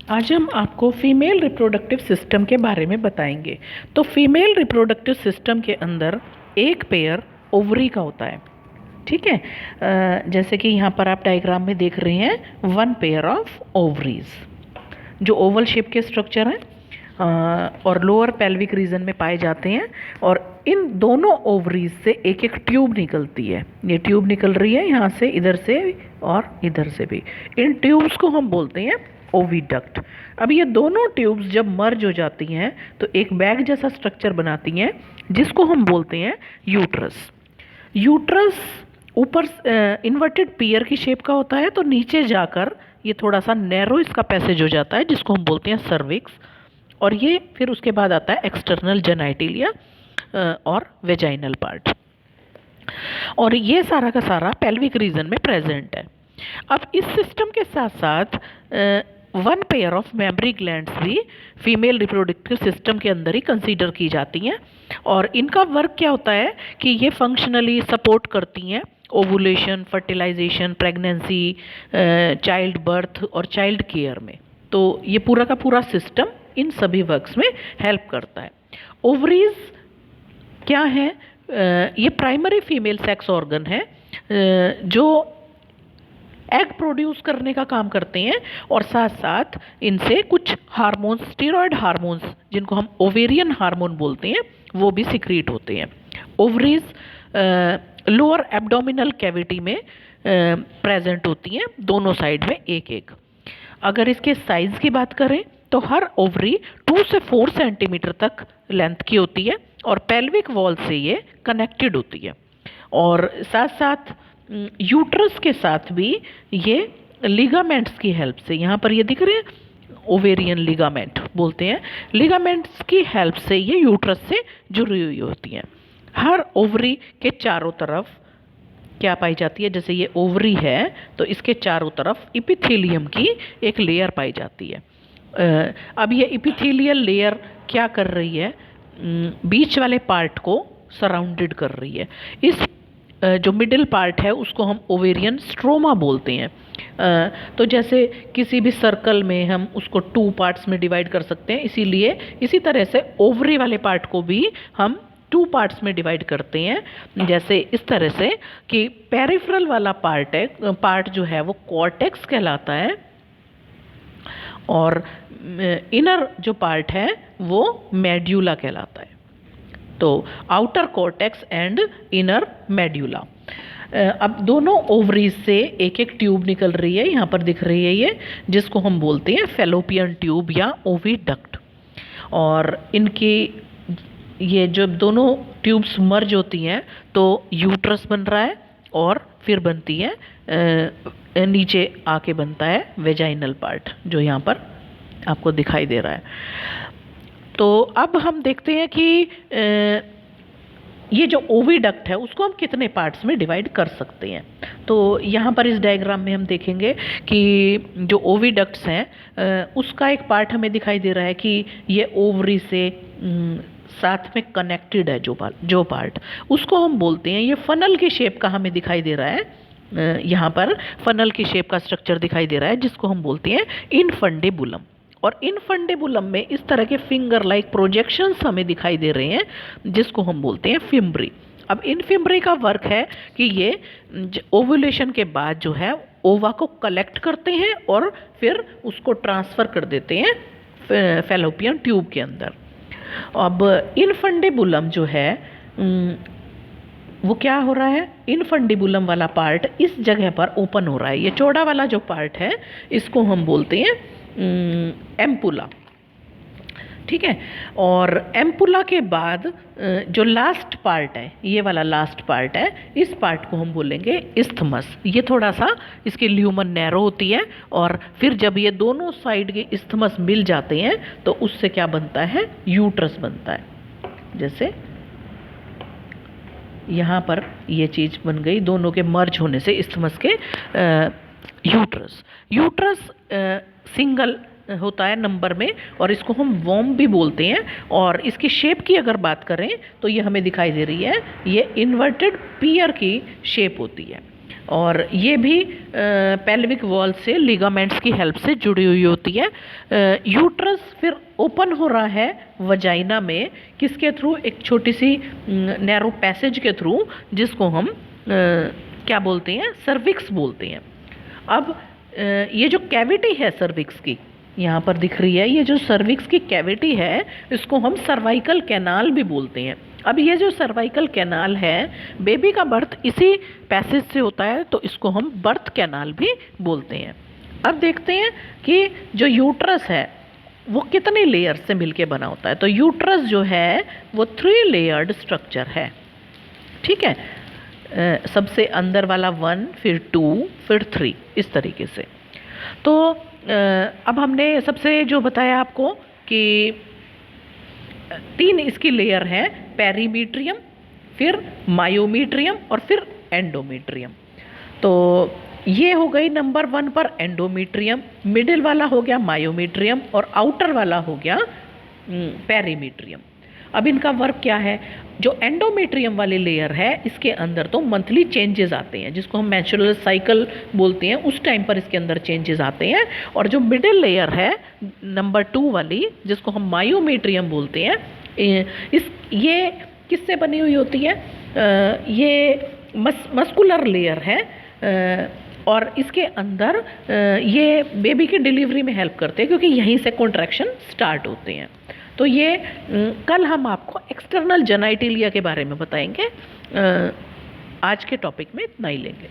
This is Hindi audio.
आज हम आपको फीमेल रिप्रोडक्टिव सिस्टम के बारे में बताएंगे। तो फीमेल रिप्रोडक्टिव सिस्टम के अंदर एक पेयर ओवरी का होता है। ठीक है। जैसे कि यहाँ पर आप डायग्राम में देख रहे हैं, वन पेयर ऑफ ओवरीज जो ओवल शेप के स्ट्रक्चर हैं और लोअर पेल्विक रीजन में पाए जाते हैं। और इन दोनों ओवरीज से एक एक ट्यूब निकलती है। ये ट्यूब निकल रही है यहाँ से, इधर से और इधर से भी। इन ट्यूब्स को हम बोलते हैं ओविडक्ट। अब ये दोनों ट्यूब्स जब मर्ज हो जाती हैं तो एक बैग जैसा स्ट्रक्चर बनाती हैं जिसको हम बोलते हैं यूट्रस। यूट्रस ऊपर इन्वर्टेड पियर की शेप का होता है, तो नीचे जाकर ये थोड़ा सा नैरो इसका पैसेज हो जाता है जिसको हम बोलते हैं सर्विक्स। और ये फिर उसके बाद आता है एक्सटर्नल जेनाइटिलिया और वेजाइनल पार्ट। और ये सारा का सारा पेल्विक रीजन में प्रेजेंट है। अब इस सिस्टम के साथ साथ one pair of mammary glands भी फीमेल रिप्रोडक्टिव सिस्टम के अंदर ही कंसीडर की जाती हैं। और इनका वर्क क्या होता है कि ये फंक्शनली सपोर्ट करती हैं ovulation, fertilisation, pregnancy, child birth और चाइल्ड केयर में। तो ये पूरा का पूरा सिस्टम इन सभी वर्क्स में हेल्प करता है। ओवरीज क्या है? ये प्राइमरी फीमेल सेक्स ऑर्गन है जो एग प्रोड्यूस करने का काम करते हैं और साथ साथ इनसे कुछ हार्मोन्स, स्टेरॉयड हार्मोन्स जिनको हम ओवेरियन हार्मोन बोलते हैं, वो भी सिक्रीट होते हैं। ओवरीज लोअर एब्डोमिनल कैविटी में प्रेजेंट होती हैं, दोनों साइड में एक एक। अगर इसके साइज की बात करें तो हर ओवरी 2 से 4 सेंटीमीटर तक लेंथ की होती है और पेल्विक वॉल से ये कनेक्टेड होती है। और साथ साथ यूट्रस के साथ भी ये लिगामेंट्स की हेल्प से, यहाँ पर ये दिख रहे हैं ओवेरियन लिगामेंट बोलते हैं, लिगामेंट्स की हेल्प से ये यूट्रस से जुड़ी हुई होती हैं। हर ओवरी के चारों तरफ क्या पाई जाती है? जैसे ये ओवरी है तो इसके चारों तरफ इपिथेलियम की एक लेयर पाई जाती है। अब ये इपिथेलियल लेयर क्या कर रही है? बीच वाले पार्ट को सराउंडेड कर रही है। इस जो मिडिल पार्ट है उसको हम ओवेरियन स्ट्रोमा बोलते हैं। तो जैसे किसी भी सर्कल में हम उसको 2 पार्ट्स में डिवाइड कर सकते हैं, इसीलिए इसी तरह से ओवरी वाले पार्ट को भी हम 2 पार्ट्स में डिवाइड करते हैं। जैसे इस तरह से कि पेरिफेरल वाला पार्ट जो है वो कॉर्टेक्स कहलाता है और इनर जो पार्ट है वो मेड्यूला कहलाता है। तो outer cortex and inner medulla. अब दोनों ओवरीज से एक एक ट्यूब निकल रही है, यहाँ पर दिख रही है ये, जिसको हम बोलते हैं फेलोपियन ट्यूब या ओविडक्ट। और इनकी ये जब दोनों ट्यूब्स मर्ज होती हैं तो यूट्रस बन रहा है और फिर बनती है नीचे आके बनता है वेजाइनल पार्ट जो यहाँ पर आपको दिखाई दे रहा है। तो अब हम देखते हैं कि ये जो ओविडक्ट है उसको हम कितने पार्ट्स में डिवाइड कर सकते हैं। तो यहाँ पर इस डायग्राम में हम देखेंगे कि जो ओविडक्ट्स हैं उसका एक पार्ट हमें दिखाई दे रहा है कि ये ओवरी से साथ में कनेक्टेड है जो पार्ट, उसको हम बोलते हैं, ये फनल की शेप का हमें दिखाई दे रहा है। यहाँ पर फनल की शेप का स्ट्रक्चर दिखाई दे रहा है जिसको हम बोलते हैं इनफंडेबुलम। और इनफंडेबुलम में इस तरह के फिंगर लाइक प्रोजेक्शंस हमें दिखाई दे रहे हैं जिसको हम बोलते हैं फिम्ब्री। अब इन फिम्ब्री का वर्क है कि ये ओव्यूलेशन के बाद जो है ओवा को कलेक्ट करते हैं और फिर उसको ट्रांसफ़र कर देते हैं फैलोपियन ट्यूब के अंदर। अब इनफंडेबुलम जो है वो क्या हो रहा है? इनफंडेबुलम वाला पार्ट इस जगह पर ओपन हो रहा है। ये चौड़ा वाला जो पार्ट है इसको हम बोलते हैं एम्पुला। ठीक है। और एम्पुला के बाद जो लास्ट पार्ट है, ये वाला लास्ट पार्ट है, इस पार्ट को हम बोलेंगे इस्थमस। ये थोड़ा सा इसकी ल्यूमन नैरो होती है और फिर जब ये दोनों साइड के इस्थमस मिल जाते हैं तो उससे क्या बनता है? यूट्रस बनता है। जैसे यहाँ पर ये चीज़ बन गई, दोनों के मर्ज होने से इस्थमस के यूट्रस सिंगल होता है नंबर में और इसको हम वॉम भी बोलते हैं। और इसकी शेप की अगर बात करें तो ये हमें दिखाई दे रही है, ये इन्वर्टेड पियर की शेप होती है। और ये भी पेल्विक वॉल से लिगामेंट्स की हेल्प से जुड़ी हुई होती है। यूट्रस फिर ओपन हो रहा है वजाइना में, किसके थ्रू? एक छोटी सी नैरो पैसेज के थ्रू, जिसको हम क्या बोलते हैं? सर्विक्स बोलते हैं। अब ये जो कैविटी है सर्विक्स की, यहाँ पर दिख रही है, ये जो सर्विक्स की कैविटी है, इसको हम सर्वाइकल कैनाल भी बोलते हैं। अब ये जो सर्वाइकल कैनाल है, बेबी का बर्थ इसी पैसेज से होता है, तो इसको हम बर्थ कैनाल भी बोलते हैं। अब देखते हैं कि जो यूट्रस है वो कितने लेयर से मिलके बना होता है। तो यूट्रस जो है वो 3 लेयर्ड स्ट्रक्चर है, ठीक है। सबसे अंदर वाला 1, फिर 2, फिर 3, इस तरीके से। तो अब हमने सबसे जो बताया आपको कि 3 इसकी लेयर है, पेरीमीट्रियम, फिर मायोमीट्रियम और फिर एंडोमीट्रियम। तो ये हो गई नंबर 1 पर एंडोमीट्रियम, मिडिल वाला हो गया मायोमीट्रियम और आउटर वाला हो गया पेरीमीट्रियम। अब इनका वर्क क्या है? जो एंडोमेट्रियम वाली लेयर है, इसके अंदर तो मंथली चेंजेस आते हैं, जिसको हम मेंस्ट्रुअल साइकिल बोलते हैं, उस टाइम पर इसके अंदर चेंजेस आते हैं। और जो मिडिल लेयर है नंबर 2 वाली, जिसको हम मायोमेट्रियम बोलते हैं, ये किससे बनी हुई होती है? ये मस्कुलर लेयर है, और इसके अंदर ये बेबी की डिलीवरी में हेल्प करते हैं, क्योंकि यहीं से कॉन्ट्रैक्शन स्टार्ट होते हैं। तो ये कल हम आपको एक्सटर्नल जेनाइटिलिया के बारे में बताएंगे। आज के टॉपिक में इतना ही लेंगे।